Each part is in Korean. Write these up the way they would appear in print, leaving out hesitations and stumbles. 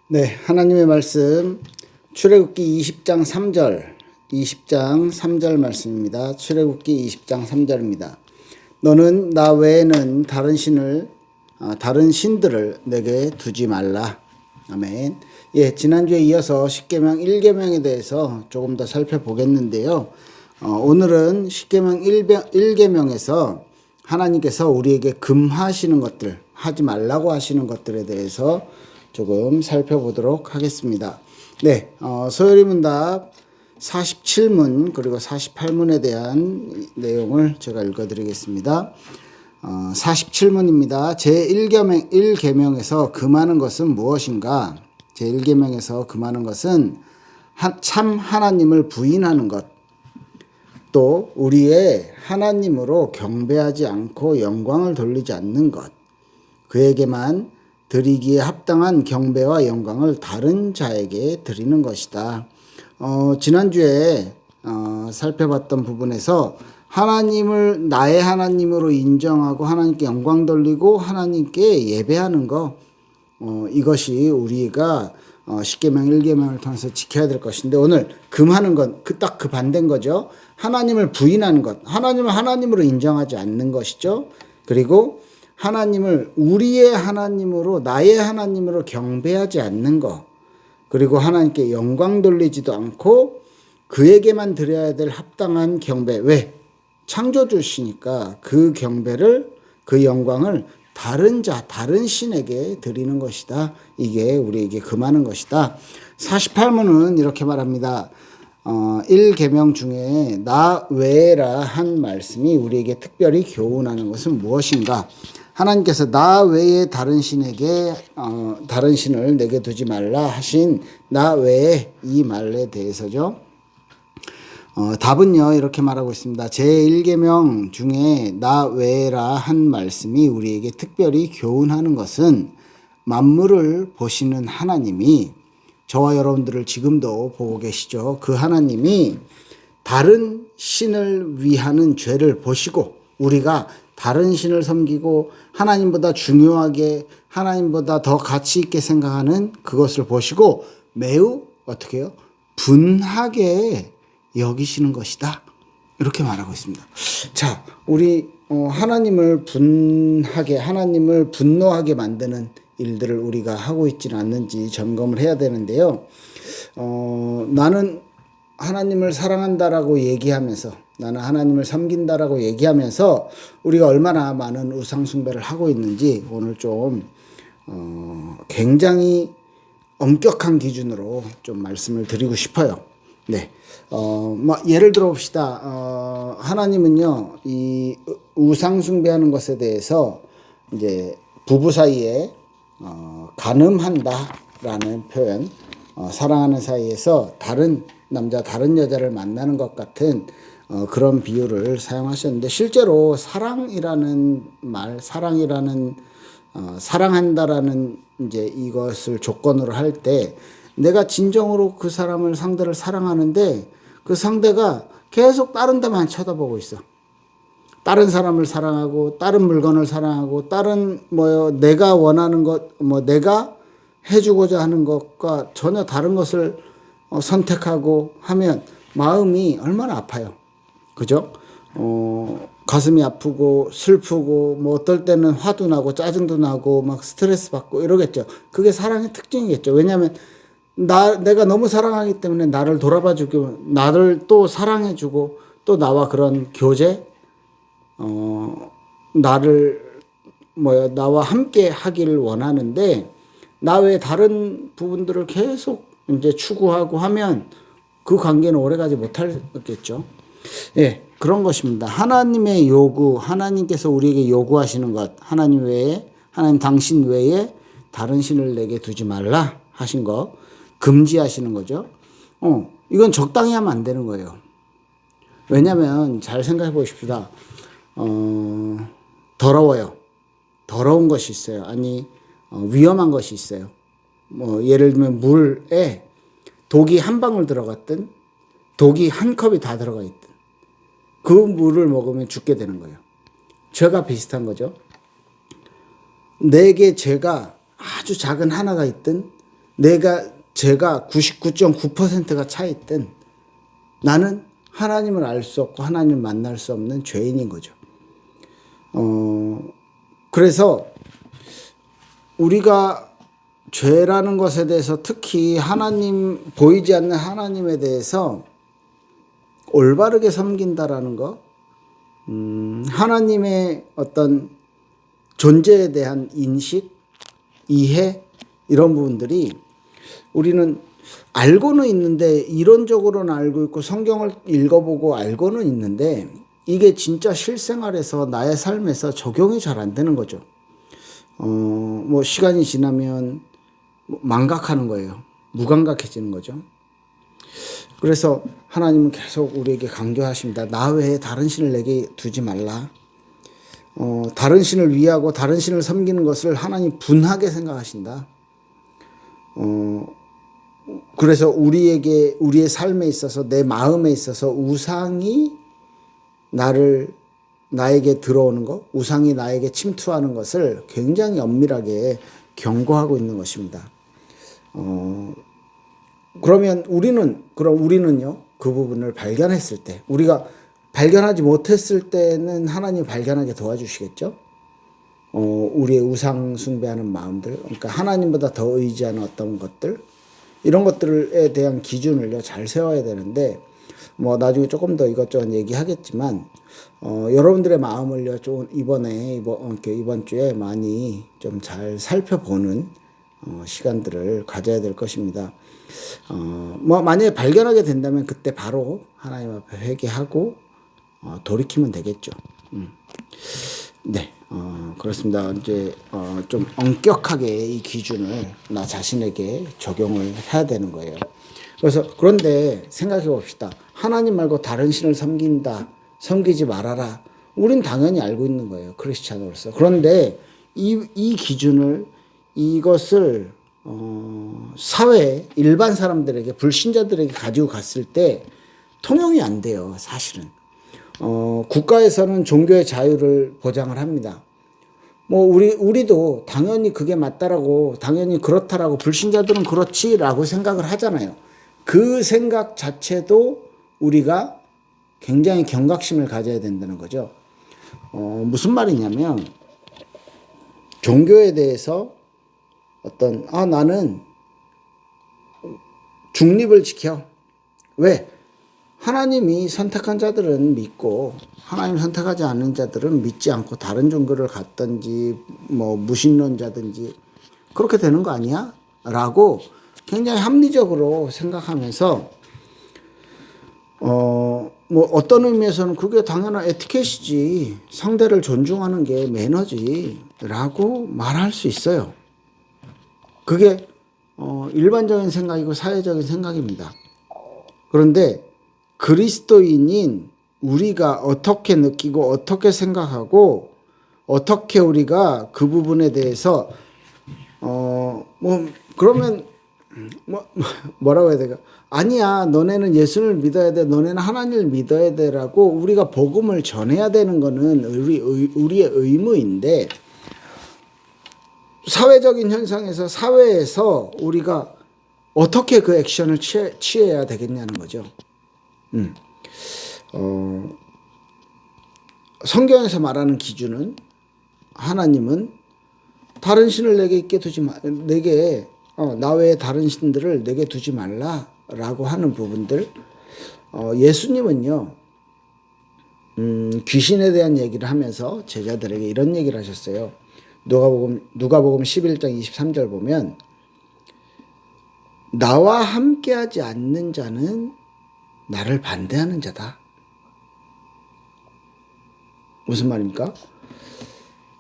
네, 하나님의 말씀 출애굽기 20장 3절 말씀입니다. 출애굽기 20장 3절입니다. 너는 나 외에는 다른 신들을 내게 두지 말라. 아멘. 예, 지난주에 이어서 십계명 1계명에 대해서 조금 더 살펴보겠는데요. 오늘은 십계명 1계명에서 하나님께서 우리에게 금하시는 것들, 하지 말라고 하시는 것들에 대해서 조금 살펴보도록 하겠습니다. 네, 소요리 문답 47문 그리고 48문에 대한 내용을 제가 읽어드리겠습니다. 47문입니다. 제1계명에서 금하는 것은 무엇인가? 제1계명에서 금하는 것은 참 하나님을 부인하는 것, 또 우리의 하나님으로 경배하지 않고 영광을 돌리지 않는 것, 그에게만 드리기에 합당한 경배와 영광을 다른 자에게 드리는 것이다. 지난주에 살펴봤던 부분에서 하나님을 나의 하나님으로 인정하고 하나님께 영광 돌리고 하나님께 예배하는 것, 이것이 우리가 십계명 1계명을 통해서 지켜야 될 것인데, 오늘 금하는 건 딱 그 반대인 거죠. 하나님을 부인하는 것, 하나님을 하나님으로 인정하지 않는 것이죠. 그리고 하나님을 우리의 하나님으로, 나의 하나님으로 경배하지 않는 것, 그리고 하나님께 영광 돌리지도 않고 그에게만 드려야 될 합당한 경배. 왜? 창조주시니까 그 경배를, 그 영광을 다른 신에게 드리는 것이다. 이게 우리에게 금하는 것이다. 48문은 이렇게 말합니다. 1계명 중에 나 외라 한 말씀이 우리에게 특별히 교훈하는 것은 무엇인가? 하나님께서 나 외에 다른 신을 내게 두지 말라 하신 나 외에 이 말에 대해서죠. 답은요, 이렇게 말하고 있습니다. 제1계명 중에 나 외라 한 말씀이 우리에게 특별히 교훈하는 것은 만물을 보시는 하나님이, 저와 여러분들을 지금도 보고 계시죠. 그 하나님이 다른 신을 위하는 죄를 보시고, 우리가 다른 신을 섬기고 하나님보다 중요하게, 하나님보다 더 가치 있게 생각하는 그것을 보시고 매우 어떻게 해요? 분하게 여기시는 것이다. 이렇게 말하고 있습니다. 자, 우리 하나님을 분노하게 만드는 일들을 우리가 하고 있지는 않는지 점검을 해야 되는데요. 나는 하나님을 사랑한다라고 얘기하면서, 나는 하나님을 섬긴다라고 얘기하면서 우리가 얼마나 많은 우상숭배를 하고 있는지 오늘 좀 굉장히 엄격한 기준으로 좀 말씀을 드리고 싶어요. 네, 예를 들어 봅시다. 하나님은요, 이 우상숭배하는 것에 대해서 이제 부부 사이에 간음한다라는 표현, 사랑하는 사이에서 다른 남자, 다른 여자를 만나는 것 같은 그런 비유를 사용하셨는데, 실제로 사랑이라는 말, 사랑한다라는 이제 이것을 조건으로 할 때, 내가 진정으로 그 상대를 사랑하는데 그 상대가 계속 다른 데만 쳐다보고 있어. 다른 사람을 사랑하고, 다른 물건을 사랑하고, 다른 내가 원하는 것, 내가 해주고자 하는 것과 전혀 다른 것을 선택하고 하면 마음이 얼마나 아파요. 그죠? 가슴이 아프고 슬프고, 어떨 때는 화도 나고 짜증도 나고 막 스트레스 받고 이러겠죠. 그게 사랑의 특징이겠죠. 왜냐하면 내가 너무 사랑하기 때문에 나를 돌아봐주고, 나를 또 사랑해주고, 또 나와 그런 교제, 나와 함께 하기를 원하는데, 나 외에 다른 부분들을 계속 이제 추구하고 하면 그 관계는 오래가지 못하겠죠. 예, 그런 것입니다. 하나님의 요구, 하나님께서 우리에게 요구하시는 것, 하나님 당신 외에 다른 신을 내게 두지 말라 하신 거, 금지하시는 거죠. 이건 적당히 하면 안 되는 거예요. 왜냐면 잘 생각해 보십시다. 더러워요. 더러운 것이 있어요. 아니, 위험한 것이 있어요. 예를 들면 물에 독이 한 방울 들어갔든 독이 한 컵이 다 들어가 있든 그 물을 먹으면 죽게 되는 거예요. 죄가 비슷한 거죠. 내게 죄가 아주 작은 하나가 있든 제가 99.9%가 차 있든 나는 하나님을 알 수 없고 하나님을 만날 수 없는 죄인인 거죠. 그래서 우리가 죄라는 것에 대해서 특히 보이지 않는 하나님에 대해서 올바르게 섬긴다라는 것, 하나님의 어떤 존재에 대한 인식, 이해, 이런 부분들이 우리는 알고는 있는데, 이론적으로는 알고 있고 성경을 읽어보고 알고는 있는데 이게 진짜 실생활에서 나의 삶에서 적용이 잘 안 되는 거죠. 뭐 시간이 지나면 망각하는 거예요. 무감각해지는 거죠. 그래서 하나님은 계속 우리에게 강조하십니다. 나 외에 다른 신을 내게 두지 말라. 다른 신을 위하고 다른 신을 섬기는 것을 하나님 분하게 생각하신다. 그래서 우리의 삶에 있어서, 내 마음에 있어서 우상이 나에게 들어오는 것, 우상이 나에게 침투하는 것을 굉장히 엄밀하게 경고하고 있는 것입니다. 그러면 우리는요, 그 부분을 발견했을 때, 우리가 발견하지 못했을 때는 하나님이 발견하게 도와주시겠죠? 우리의 우상 숭배하는 마음들, 그러니까 하나님보다 더 의지하는 어떤 것들, 이런 것들에 대한 기준을요, 잘 세워야 되는데, 뭐 나중에 조금 더 이것저것 얘기하겠지만, 여러분들의 마음을요, 좀 이번 주에 많이 좀 잘 살펴보는 시간들을 가져야 될 것입니다. 뭐 만약에 발견하게 된다면 그때 바로 하나님 앞에 회개하고 돌이키면 되겠죠. 네, 그렇습니다. 이제 좀 엄격하게 이 기준을 나 자신에게 적용을 해야 되는 거예요. 그런데 생각해 봅시다. 하나님 말고 다른 신을 섬기지 말아라. 우린 당연히 알고 있는 거예요. 크리스찬으로서. 그런데 이것을 사회에, 일반 사람들에게, 불신자들에게 가지고 갔을 때 통용이 안 돼요, 사실은. 국가에서는 종교의 자유를 보장을 합니다. 뭐 우리도 당연히 그게 맞다라고, 당연히 그렇다라고, 불신자들은 그렇지라고 생각을 하잖아요. 그 생각 자체도 우리가 굉장히 경각심을 가져야 된다는 거죠. 무슨 말이냐면, 종교에 대해서 나는 중립을 지켜. 왜? 하나님이 선택한 자들은 믿고, 하나님 선택하지 않는 자들은 믿지 않고 다른 종교를 갖든지 뭐 무신론자든지 그렇게 되는 거 아니야? 라고 굉장히 합리적으로 생각하면서 뭐 어떤 의미에서는 그게 당연한 에티켓이지, 상대를 존중하는 게 매너지 라고 말할 수 있어요. 그게 일반적인 생각이고 사회적인 생각입니다. 그런데 그리스도인인 우리가 어떻게 느끼고 어떻게 생각하고 어떻게 우리가 그 부분에 대해서 그러면 뭐라고 해야 될까? 아니야, 너네는 예수를 믿어야 돼, 너네는 하나님을 믿어야 돼라고 우리가 복음을 전해야 되는 거는 우리의 의무인데, 사회적인 현상에서, 사회에서 우리가 어떻게 그 액션을 취해야 되겠냐는 거죠. 성경에서 말하는 기준은, 하나님은 다른 신을 내게 있게 두지 마, 나 외에 다른 신들을 내게 두지 말라라고 하는 부분들. 예수님은요, 귀신에 대한 얘기를 하면서 제자들에게 이런 얘기를 하셨어요. 누가복음 11장 23절 보면, 나와 함께하지 않는 자는 나를 반대하는 자다. 무슨 말입니까?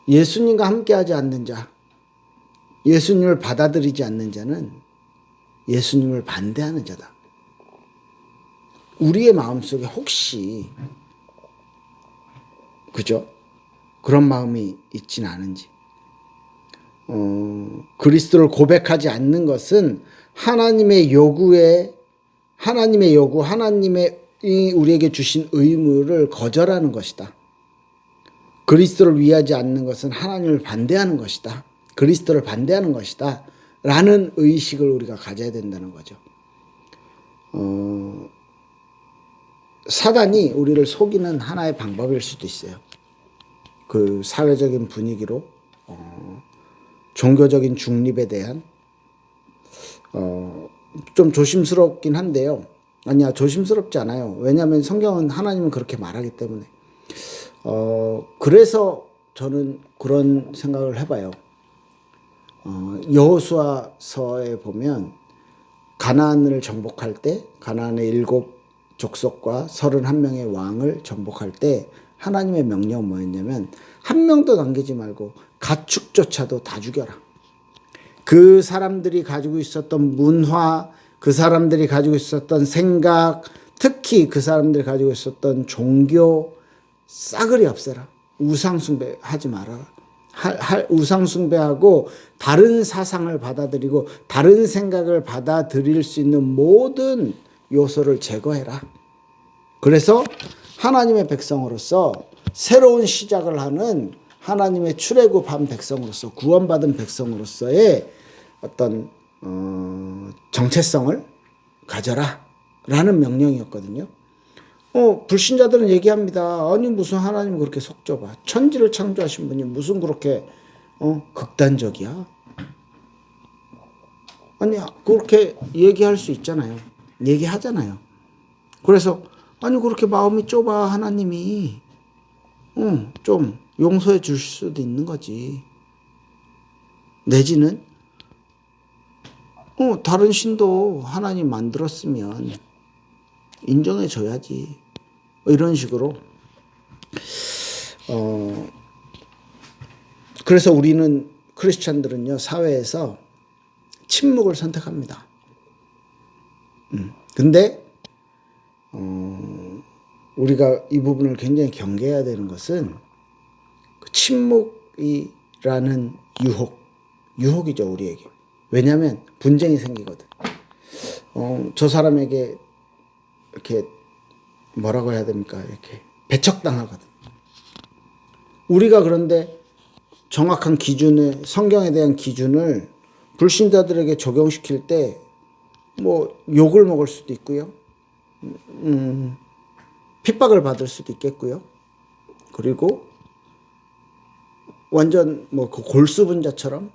예수님과 함께하지 않는 자, 예수님을 받아들이지 않는 자는 예수님을 반대하는 자다. 우리의 마음속에 혹시 그죠? 그런 마음이 있지는 않은지. 그리스도를 고백하지 않는 것은 하나님의 요구, 하나님의 우리에게 주신 의무를 거절하는 것이다. 그리스도를 위하지 않는 것은 하나님을 반대하는 것이다. 그리스도를 반대하는 것이다. 라는 의식을 우리가 가져야 된다는 거죠. 사단이 우리를 속이는 하나의 방법일 수도 있어요. 그 사회적인 분위기로 종교적인 중립에 대한 좀 조심스럽긴 한데요. 아니야, 조심스럽지 않아요. 왜냐하면 성경은 하나님은 그렇게 말하기 때문에. 그래서 저는 그런 생각을 해봐요. 여호수아서에 보면 가나안을 정복할 때 가나안의 7 족속과 31명의 왕을 정복할 때 하나님의 명령은 뭐였냐면 한 명도 남기지 말고 가축조차도 다 죽여라. 그 사람들이 가지고 있었던 문화, 그 사람들이 가지고 있었던 생각, 특히 그 사람들이 가지고 있었던 종교 싸그리 없애라. 우상숭배하지 말아라. 우상숭배하고 다른 사상을 받아들이고 다른 생각을 받아들일 수 있는 모든 요소를 제거해라. 그래서 하나님의 백성으로서 새로운 시작을 하는 하나님의 출애굽한 백성으로서 구원받은 백성으로서의 어떤 정체성을 가져라 라는 명령이었거든요. 불신자들은 얘기합니다. 아니 무슨 하나님 그렇게 속 좁아. 천지를 창조하신 분이 무슨 그렇게 극단적이야. 아니 그렇게 얘기할 수 있잖아요. 얘기하잖아요. 그래서 아니 그렇게 마음이 좁아 하나님이 좀 용서해 줄 수도 있는 거지. 내지는 다른 신도 하나님 만들었으면 인정해 줘야지. 이런 식으로 그래서 우리는 크리스찬들은요 사회에서 침묵을 선택합니다. 근데 우리가 이 부분을 굉장히 경계해야 되는 것은 그 침묵이라는 유혹이죠 우리에게. 왜냐하면 분쟁이 생기거든. 저 사람에게 이렇게 뭐라고 해야 됩니까? 이렇게 배척당하거든. 우리가 그런데 정확한 기준을 성경에 대한 기준을 불신자들에게 적용시킬 때 뭐 욕을 먹을 수도 있고요. 핍박을 받을 수도 있겠고요. 그리고 완전 뭐 그 골수분자처럼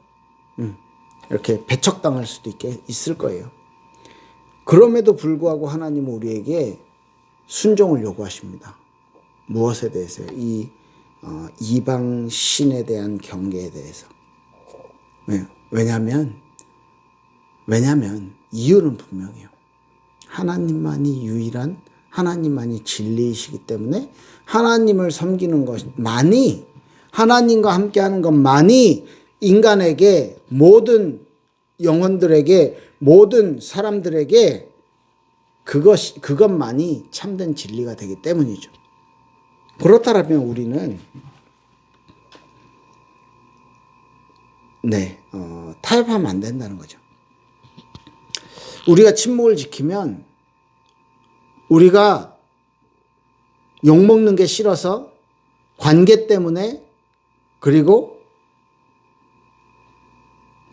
이렇게 배척당할 수도 있을 거예요. 그럼에도 불구하고 하나님은 우리에게 순종을 요구하십니다. 무엇에 대해서요? 이 이방 신에 대한 경계에 대해서. 왜냐하면 이유는 분명해요. 하나님만이 유일한 하나님만이 진리이시기 때문에 하나님을 섬기는 것만이 하나님과 함께하는 것만이 인간에게 모든 영혼들에게 모든 사람들에게 그것만이 참된 진리가 되기 때문이죠. 그렇다면 우리는 타협하면 안 된다는 거죠. 우리가 침묵을 지키면 우리가 욕먹는 게 싫어서 관계 때문에 그리고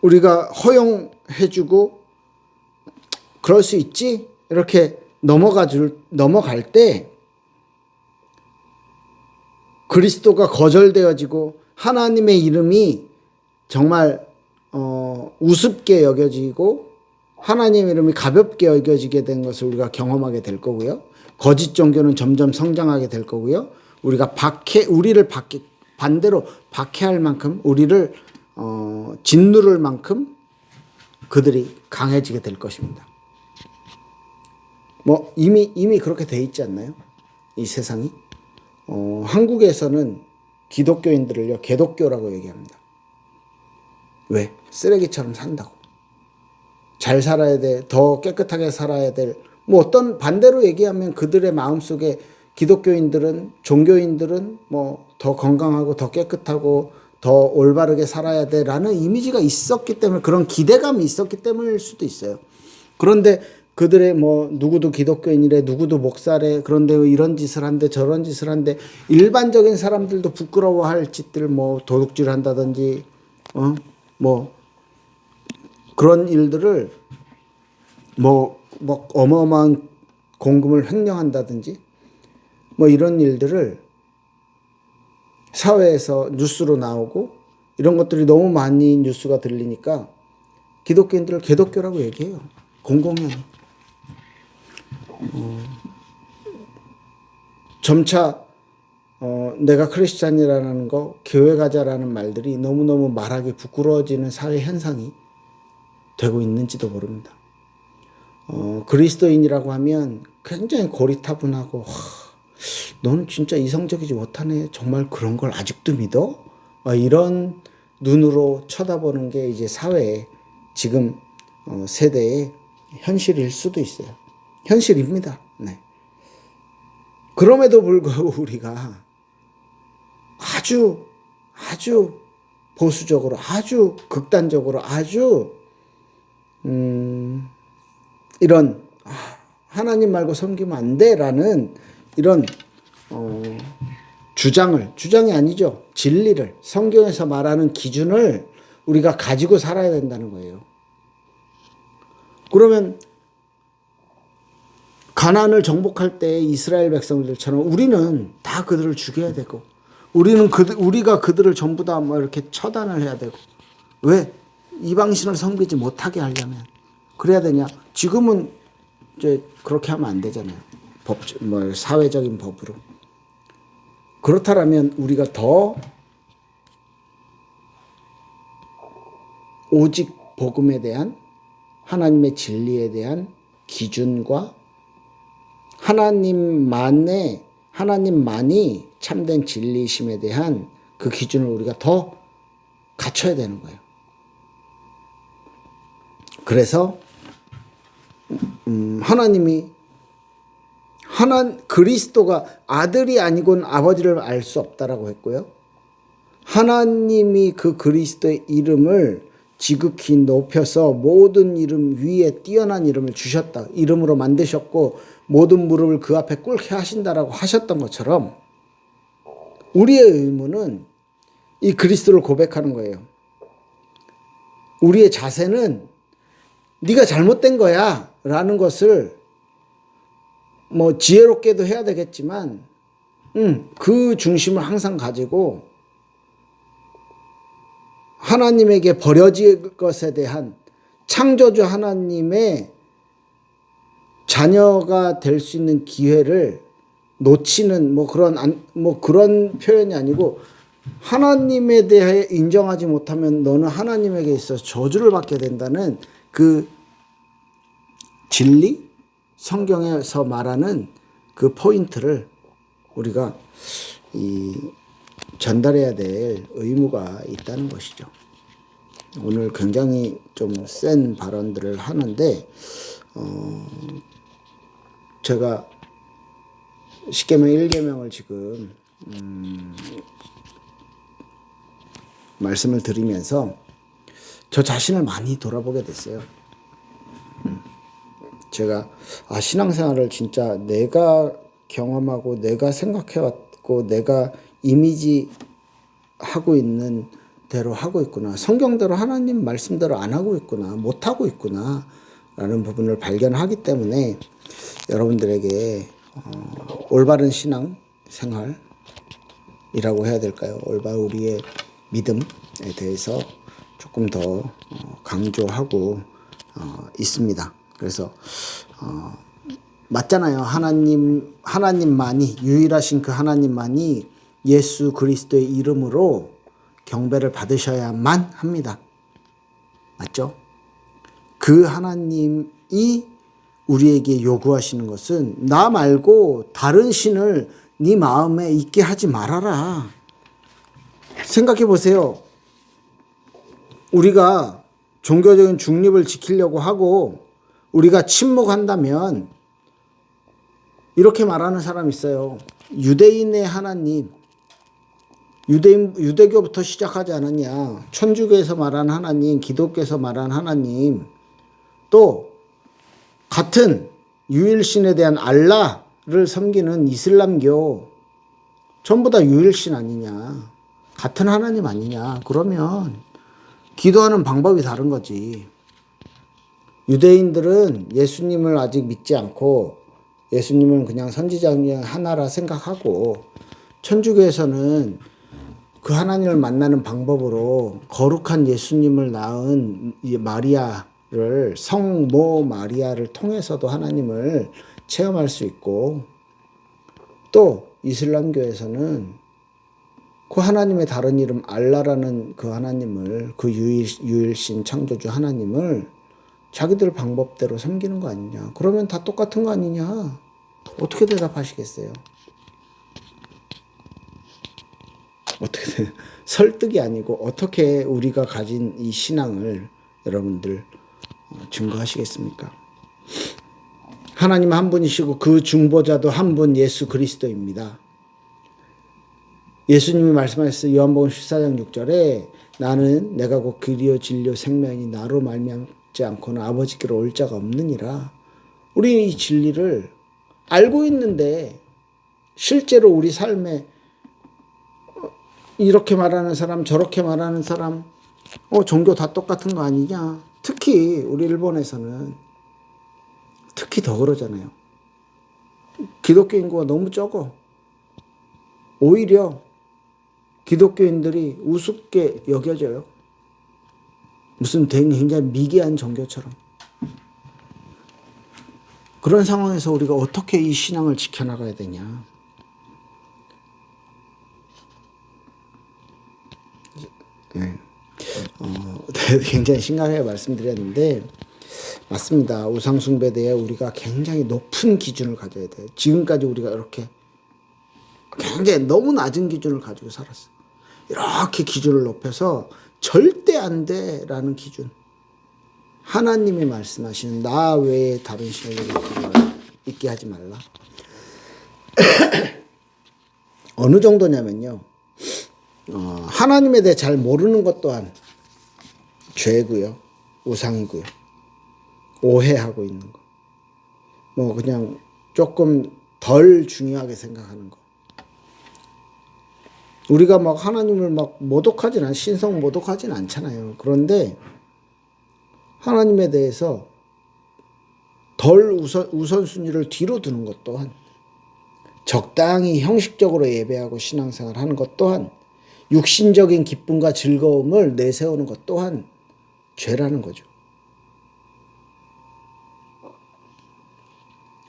우리가 허용해주고 그럴 수 있지 이렇게 넘어갈 때 그리스도가 거절되어지고 하나님의 이름이 정말 우습게 여겨지고 하나님의 이름이 가볍게 여겨지게 된 것을 우리가 경험하게 될 거고요. 거짓 종교는 점점 성장하게 될 거고요. 우리를 반대로 박해할 만큼 우리를 짓누를 만큼 그들이 강해지게 될 것입니다. 뭐 이미 그렇게 돼 있지 않나요? 이 세상이. 한국에서는 기독교인들을요 개독교라고 얘기합니다. 왜? 쓰레기처럼 산다고. 잘 살아야 돼. 더 깨끗하게 살아야 될. 뭐 어떤 반대로 얘기하면 그들의 마음속에 기독교인들은 종교인들은 뭐 더 건강하고 더 깨끗하고 더 올바르게 살아야 돼라는 이미지가 있었기 때문에 그런 기대감이 있었기 때문일 수도 있어요. 그런데 그들의 뭐 누구도 기독교인이래 누구도 목사래 그런데 이런 짓을 한대 저런 짓을 한대 일반적인 사람들도 부끄러워할 짓들 뭐 도둑질 한다든지 뭐 그런 일들을 뭐 어마어마한 공금을 횡령한다든지 뭐 이런 일들을 사회에서 뉴스로 나오고 이런 것들이 너무 많이 뉴스가 들리니까 기독교인들을 개독교라고 얘기해요. 공공연히. 점차 내가 크리스찬이라는 거, 교회 가자라는 말들이 너무너무 말하기 부끄러워지는 사회 현상이 되고 있는지도 모릅니다. 그리스도인이라고 하면 굉장히 고리타분하고 너는 진짜 이성적이지 못하네. 정말 그런 걸 아직도 믿어? 이런 눈으로 쳐다보는 게 이제 사회에 지금 세대의 현실일 수도 있어요. 현실입니다. 네. 그럼에도 불구하고 우리가 아주 보수적으로, 아주 극단적으로, 아주 이런 하나님 말고 섬기면 안 돼라는 이런 주장이 아니죠. 진리를, 성경에서 말하는 기준을 우리가 가지고 살아야 된다는 거예요. 그러면 가나안을 정복할 때 이스라엘 백성들처럼 우리는 다 그들을 죽여야 되고, 우리가 그들을 전부 다 뭐 이렇게 처단을 해야 되고, 왜 이방신을 섬기지 못하게 하려면 그래야 되냐? 지금은 이제 그렇게 하면 안 되잖아요. 사회적인 법으로. 그렇다면 우리가 더 오직 복음에 대한 하나님의 진리에 대한 기준과 하나님만이 참된 진리심에 대한 그 기준을 우리가 더 갖춰야 되는 거예요. 그래서 그리스도가 아들이 아니고는 아버지를 알 수 없다라고 했고요. 하나님이 그 그리스도의 이름을 지극히 높여서 모든 이름 위에 뛰어난 이름을 주셨다. 이름으로 만드셨고 모든 무릎을 그 앞에 꿇게 하신다라고 하셨던 것처럼 우리의 의무는 이 그리스도를 고백하는 거예요. 우리의 자세는 네가 잘못된 거야 라는 것을 뭐 지혜롭게도 해야 되겠지만 그 중심을 항상 가지고 하나님에게 버려질 것에 대한 창조주 하나님의 자녀가 될 수 있는 기회를 놓치는 그런 표현이 아니고, 하나님에 대해 인정하지 못하면 너는 하나님에게 있어서 저주를 받게 된다는 그 진리, 성경에서 말하는 그 포인트를 우리가 전달해야 될 의무가 있다는 것이죠. 오늘 굉장히 좀 센 발언들을 하는데 제가 10계명 1계명을 지금 말씀을 드리면서 저 자신을 많이 돌아보게 됐어요. 제가 신앙생활을 진짜 내가 경험하고 내가 생각해왔고 내가 이미지하고 있는 대로 하고 있구나. 성경대로 하나님 말씀대로 안 하고 있구나. 못하고 있구나. 라는 부분을 발견하기 때문에 여러분들에게 올바른 신앙 생활이라고 해야 될까요? 올바른 우리의 믿음에 대해서 조금 더 강조하고 있습니다. 그래서 맞잖아요. 하나님만이, 유일하신 그 하나님만이 예수 그리스도의 이름으로 경배를 받으셔야만 합니다. 맞죠? 그 하나님이 우리에게 요구하시는 것은 나 말고 다른 신을 네 마음에 있게 하지 말아라. 생각해 보세요. 우리가 종교적인 중립을 지키려고 하고 우리가 침묵한다면 이렇게 말하는 사람이 있어요. 유대인의 하나님, 유대교부터 시작하지 않았냐. 천주교에서 말하는 하나님, 기독교에서 말하는 하나님, 또 같은 유일신에 대한 알라를 섬기는 이슬람교, 전부 다 유일신 아니냐. 같은 하나님 아니냐. 그러면 기도하는 방법이 다른 거지. 유대인들은 예수님을 아직 믿지 않고 예수님은 그냥 선지자 중에 하나라 생각하고, 천주교에서는 그 하나님을 만나는 방법으로 거룩한 예수님을 낳은 이 마리아를, 성모 마리아를 통해서도 하나님을 체험할 수 있고, 또 이슬람교에서는 그 하나님의 다른 이름 알라라는 그 하나님을, 그 유일신 창조주 하나님을 자기들 방법대로 섬기는 거 아니냐. 그러면 다 똑같은 거 아니냐. 어떻게 대답하시겠어요? 어떻게 설득이 아니고 어떻게 우리가 가진 이 신앙을 여러분들 증거하시겠습니까? 하나님 한 분이시고 그 중보자도 한 분 예수 그리스도입니다. 예수님이 말씀하셨어요. 요한복음 14장 6절에 나는 내가 곧 길이요 진리요 생명이니 나로 말미암지 않고는 아버지께로 올 자가 없느니라. 우리 이 진리를 알고 있는데 실제로 우리 삶에 이렇게 말하는 사람 저렇게 말하는 사람 종교 다 똑같은 거 아니냐. 특히 우리 일본에서는 특히 더 그러잖아요. 기독교 인구가 너무 적어. 오히려 기독교인들이 우습게 여겨져요. 무슨 굉장히 미개한 종교처럼. 그런 상황에서 우리가 어떻게 이 신앙을 지켜나가야 되냐. 네. 굉장히 심각하게 말씀드렸는데 맞습니다. 우상숭배에 대해 우리가 굉장히 높은 기준을 가져야 돼요. 지금까지 우리가 이렇게 굉장히 너무 낮은 기준을 가지고 살았어요. 이렇게 기준을 높여서 절대 안 돼라는 기준. 하나님이 말씀하시는 나 외에 다른 신을 있게 하지 말라. 어느 정도냐면요. 하나님에 대해 잘 모르는 것 또한 죄고요. 우상이고요. 오해하고 있는 거. 뭐 그냥 조금 덜 중요하게 생각하는 거. 우리가 막 하나님을 막 모독하진 신성 모독하진 않잖아요. 그런데 하나님에 대해서 덜 우선순위를 뒤로 두는 것 또한, 적당히 형식적으로 예배하고 신앙생활 하는 것 또한, 육신적인 기쁨과 즐거움을 내세우는 것 또한 죄라는 거죠.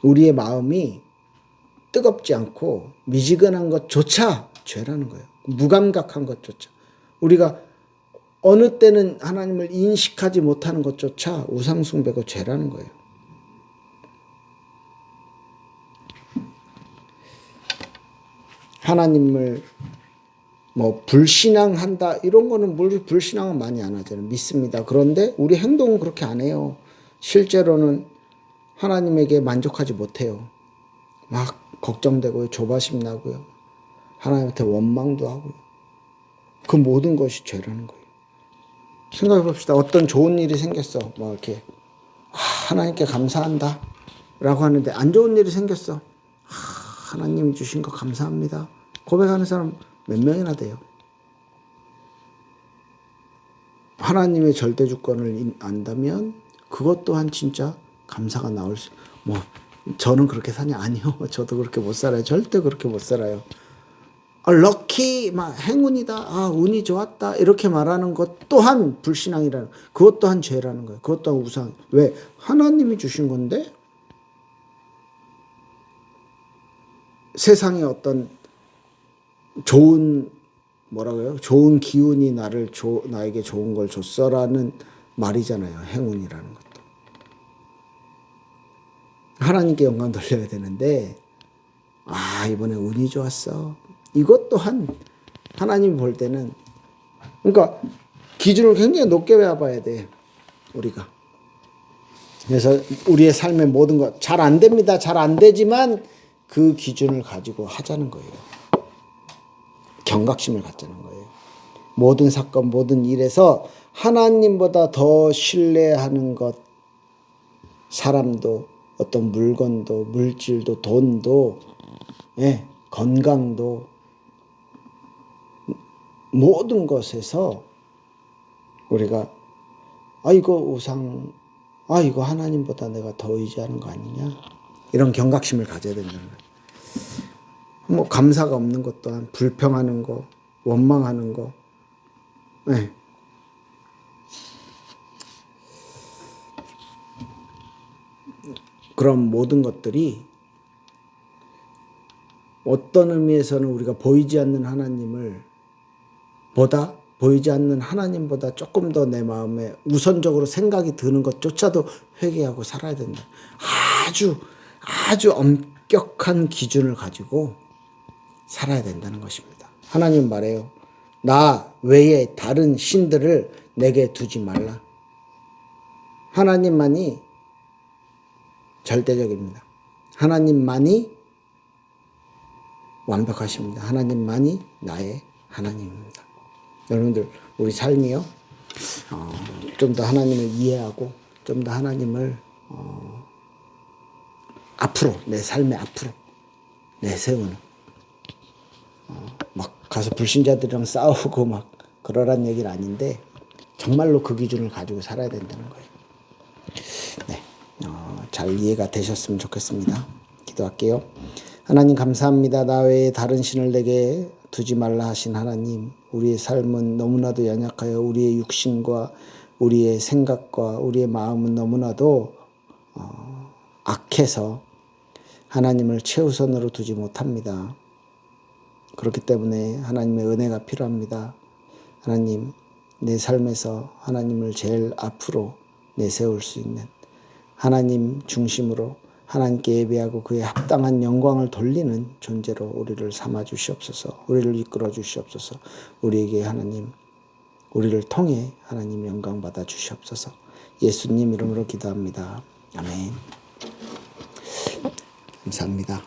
우리의 마음이 뜨겁지 않고 미지근한 것조차 죄라는 거예요. 무감각한 것조차. 우리가 어느 때는 하나님을 인식하지 못하는 것조차 우상숭배고 죄라는 거예요. 하나님을 뭐 불신앙한다 이런 거는 불신앙은 많이 안 하잖아요. 믿습니다. 그런데 우리 행동은 그렇게 안 해요. 실제로는 하나님에게 만족하지 못해요. 막 걱정되고요. 조바심 나고요. 하나님한테 원망도 하고요. 그 모든 것이 죄라는 거예요. 생각해 봅시다. 어떤 좋은 일이 생겼어. 뭐 이렇게 하나님께 감사한다 라고 하는데 안 좋은 일이 생겼어. 하나님이 주신 거 감사합니다. 고백하는 사람 몇 명이나 돼요. 하나님의 절대 주권을 안다면 그것 또한 진짜 감사가 나올 수. 뭐 저는 그렇게 사냐? 아니요. 저도 그렇게 못 살아요. 절대 그렇게 못 살아요. 럭키, 막 행운이다, 운이 좋았다 이렇게 말하는 것 또한 불신앙이라는, 그것 또한 죄라는 거예요. 그것 또한 우상. 왜? 하나님이 주신 건데 세상에 어떤 좋은 뭐라고요? 좋은 기운이 나에게 좋은 걸 줬어라는 말이잖아요. 행운이라는 것도. 하나님께 영광 돌려야 되는데 이번에 운이 좋았어. 이것 또한 하나님 볼 때는, 그러니까 기준을 굉장히 높게 봐야 돼. 우리가. 그래서 우리의 삶의 모든 것 잘 안 됩니다. 잘 안 되지만 그 기준을 가지고 하자는 거예요. 경각심을 갖자는 거예요. 모든 사건, 모든 일에서 하나님보다 더 신뢰하는 것, 사람도, 어떤 물건도, 물질도, 돈도, 건강도, 모든 것에서 우리가 이거 우상, 아, 이거 하나님보다 내가 더 의지하는 거 아니냐? 이런 경각심을 가져야 된다는 거예요. 뭐 감사가 없는 것 또한 불평하는 거, 원망하는 거, 네. 그런 모든 것들이 어떤 의미에서는 우리가 보이지 않는 하나님보다 조금 더 내 마음에 우선적으로 생각이 드는 것조차도 회개하고 살아야 된다. 아주 엄격한 기준을 가지고 살아야 된다는 것입니다. 하나님 말해요. 나 외에 다른 신들을 내게 두지 말라. 하나님만이 절대적입니다. 하나님만이 완벽하십니다. 하나님만이 나의 하나님입니다. 여러분들 우리 삶이요 좀 더 하나님을 이해하고 좀 더 하나님을 앞으로 내 삶의 앞으로 내세우는 막 가서 불신자들이랑 싸우고 막 그러란 얘기는 아닌데 정말로 그 기준을 가지고 살아야 된다는 거예요. 네, 잘 이해가 되셨으면 좋겠습니다. 기도할게요. 하나님 감사합니다. 나 외에 다른 신을 내게 두지 말라 하신 하나님, 우리의 삶은 너무나도 연약하여 우리의 육신과 우리의 생각과 우리의 마음은 너무나도 악해서 하나님을 최우선으로 두지 못합니다. 그렇기 때문에 하나님의 은혜가 필요합니다. 하나님, 내 삶에서 하나님을 제일 앞으로 내세울 수 있는 하나님 중심으로 하나님께 예배하고 그에 합당한 영광을 돌리는 존재로 우리를 삼아 주시옵소서. 우리를 이끌어 주시옵소서. 우리에게 하나님, 우리를 통해 하나님 영광 받아 주시옵소서. 예수님 이름으로 기도합니다. 아멘. 감사합니다.